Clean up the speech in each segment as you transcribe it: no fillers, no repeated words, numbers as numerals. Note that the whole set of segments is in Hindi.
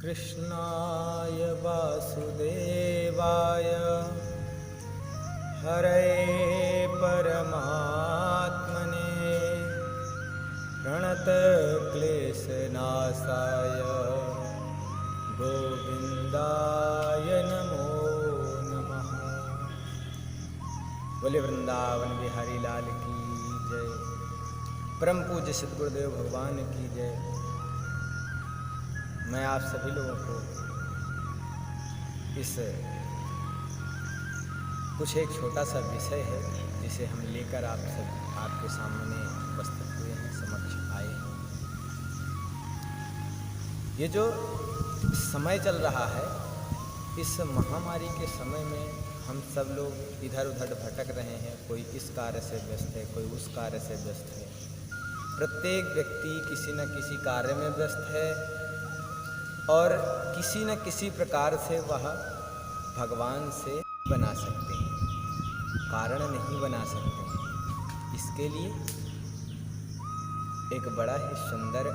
कृष्णाय वासुदेवाय हरे परमात्मने प्रणतक्लेशनाशाय गोविंदाय नमो नमः। बोले वृंदावन बिहारी लाल की जय। परम पूज्य सद्गुरुदेव भगवान की जय। मैं आप सभी लोगों को इस कुछ एक छोटा सा विषय है जिसे हम लेकर आपके सामने उपस्थित हुए हैं, समक्ष आए हैं। ये जो समय चल रहा है, इस महामारी के समय में हम सब लोग इधर उधर भटक रहे हैं। कोई इस कार्य से व्यस्त है, कोई उस कार्य से व्यस्त है। प्रत्येक व्यक्ति किसी न किसी कार्य में व्यस्त है और किसी न किसी प्रकार से वह भगवान से बना सकते हैं, कारण नहीं बना सकते हैं। इसके लिए एक बड़ा ही सुंदर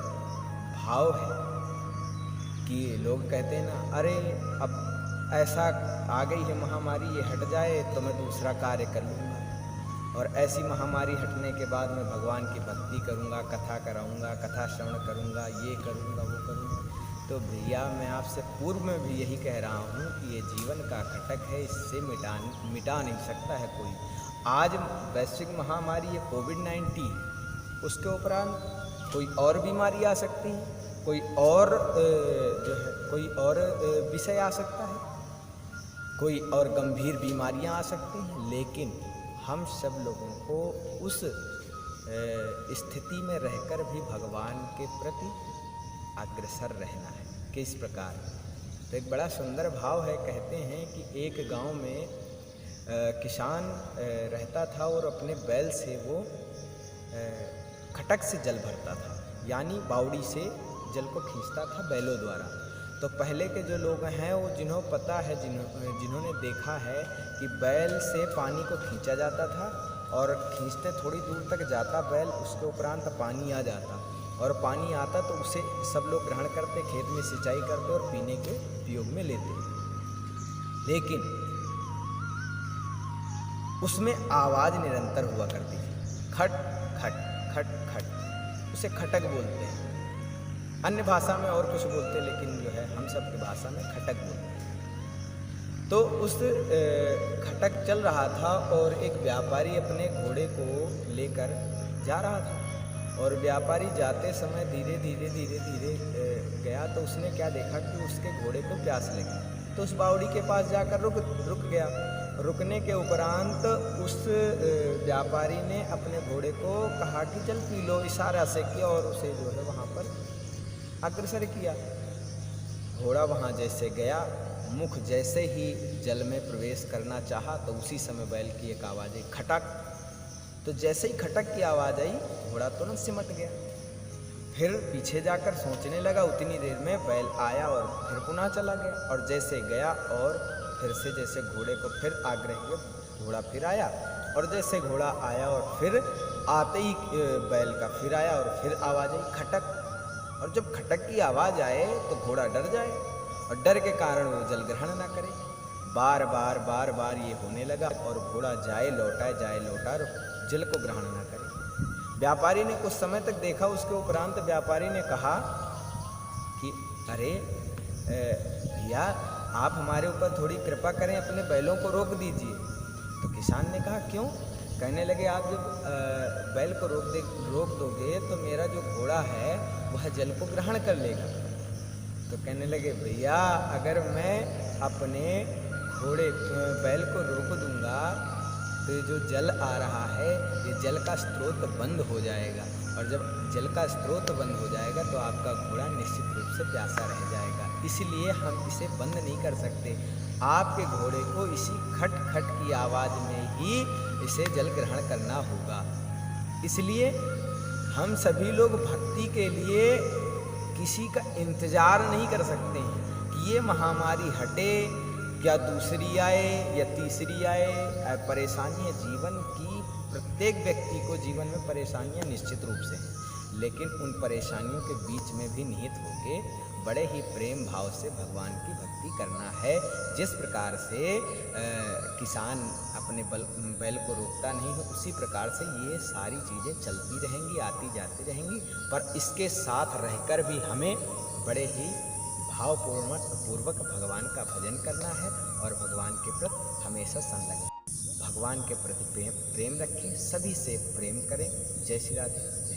भाव है कि लोग कहते हैं ना, अरे अब ऐसा आ गई है महामारी, ये हट जाए तो मैं दूसरा कार्य कर लूँगा, और ऐसी महामारी हटने के बाद मैं भगवान की भक्ति करूँगा, कथा कराऊँगा, कथा श्रवण करूँगा, ये करूँगा, वो करूँगा। तो भैया मैं आपसे पूर्व में भी यही कह रहा हूँ कि ये जीवन का घटक है, इससे मिटा नहीं सकता है कोई। आज वैश्विक महामारी ये कोविड-19, उसके उपरांत कोई और बीमारी आ सकती है, कोई और जो है कोई और विषय आ सकता है, कोई और गंभीर बीमारियां आ सकती हैं। लेकिन हम सब लोगों को उस स्थिति में रहकर भी भगवान के प्रति अग्रसर रहना है। किस प्रकार? तो एक बड़ा सुंदर भाव है। कहते हैं कि एक गांव में किसान रहता था और अपने बैल से वो खटक से जल भरता था, यानी बावड़ी से जल को खींचता था बैलों द्वारा। तो पहले के जो लोग हैं वो जिन्हों पता है, जिन्होंने देखा है कि बैल से पानी को खींचा जाता था और खींचते थोड़ी दूर तक जाता बैल, उसके उपरांत पानी आ जाता, और पानी आता तो उसे सब लोग ग्रहण करते, खेत में सिंचाई करते और पीने के उपयोग में लेते। लेकिन उसमें आवाज़ निरंतर हुआ करती थी, खट खट खट खट। उसे खटक बोलते हैं, अन्य भाषा में और कुछ बोलते हैं, लेकिन जो है हम सब की भाषा में खटक बोलते हैं। तो उस खटक चल रहा था और एक व्यापारी अपने घोड़े को लेकर जा रहा था, और व्यापारी जाते समय धीरे धीरे धीरे धीरे गया। तो उसने क्या देखा कि उसके घोड़े को प्यास लगी, तो उस बावड़ी के पास जाकर रुक गया। रुकने के उपरांत उस व्यापारी ने अपने घोड़े को कहा कि चल पी लो, इशारा से किया और उसे जो है वहाँ पर अग्रसर किया। घोड़ा वहाँ जैसे गया, मुख जैसे ही जल में प्रवेश करना चाहा तो उसी समय बैल की एक आवाज़ आई, खटक। तो जैसे ही खटक की आवाज़ आई, घोड़ा तुरंत सिमट गया। फिर पीछे जाकर सोचने लगा, उतनी देर में बैल आया और फिर पुनः चला गया। और जैसे गया और फिर से जैसे घोड़े को फिर आग्रह किया, घोड़ा फिर आया, और जैसे घोड़ा आया और फिर आते ही बैल का फिर आया और फिर आवाज़ आई, खटक। और जब खटक की आवाज़ आए तो घोड़ा डर जाए, और डर के कारण वो जल ग्रहण ना करे। बार बार ये होने लगा और घोड़ा जाए लौटा और जल को ग्रहण ना करे। व्यापारी ने कुछ समय तक देखा, उसके उपरांत व्यापारी ने कहा कि अरे भैया, आप हमारे ऊपर थोड़ी कृपा करें, अपने बैलों को रोक दीजिए। तो किसान ने कहा क्यों? कहने लगे, आप जब बैल को रोक दोगे तो मेरा जो घोड़ा है वह जल को ग्रहण कर लेगा। तो कहने लगे, भैया अगर मैं अपने बैल को रोक दूंगा तो जो जल आ रहा है, ये जल का स्रोत बंद हो जाएगा, और जब जल का स्रोत बंद हो जाएगा तो आपका घोड़ा निश्चित रूप से प्यासा रह जाएगा। इसलिए हम इसे बंद नहीं कर सकते। आपके घोड़े को इसी खट खट की आवाज़ में ही इसे जल ग्रहण करना होगा। इसलिए हम सभी लोग भक्ति के लिए किसी का इंतज़ार नहीं कर सकते हैं कि ये महामारी हटे, या दूसरी आए या तीसरी आए। परेशानियाँ जीवन की, प्रत्येक व्यक्ति को जीवन में परेशानियाँ निश्चित रूप से हैं, लेकिन उन परेशानियों के बीच में भी निहित होके बड़े ही प्रेम भाव से भगवान की भक्ति करना है। जिस प्रकार से किसान अपने बैल को रोकता नहीं है, उसी प्रकार से ये सारी चीज़ें चलती रहेंगी, आती जाती रहेंगी, पर इसके साथ रहकर भी हमें बड़े ही भावपूर्वक भगवान का भजन करना है और भगवान के प्रति हमेशा संलग्न, भगवान के प्रति प्रेम रखें, सभी से प्रेम करें। जय श्री राधे।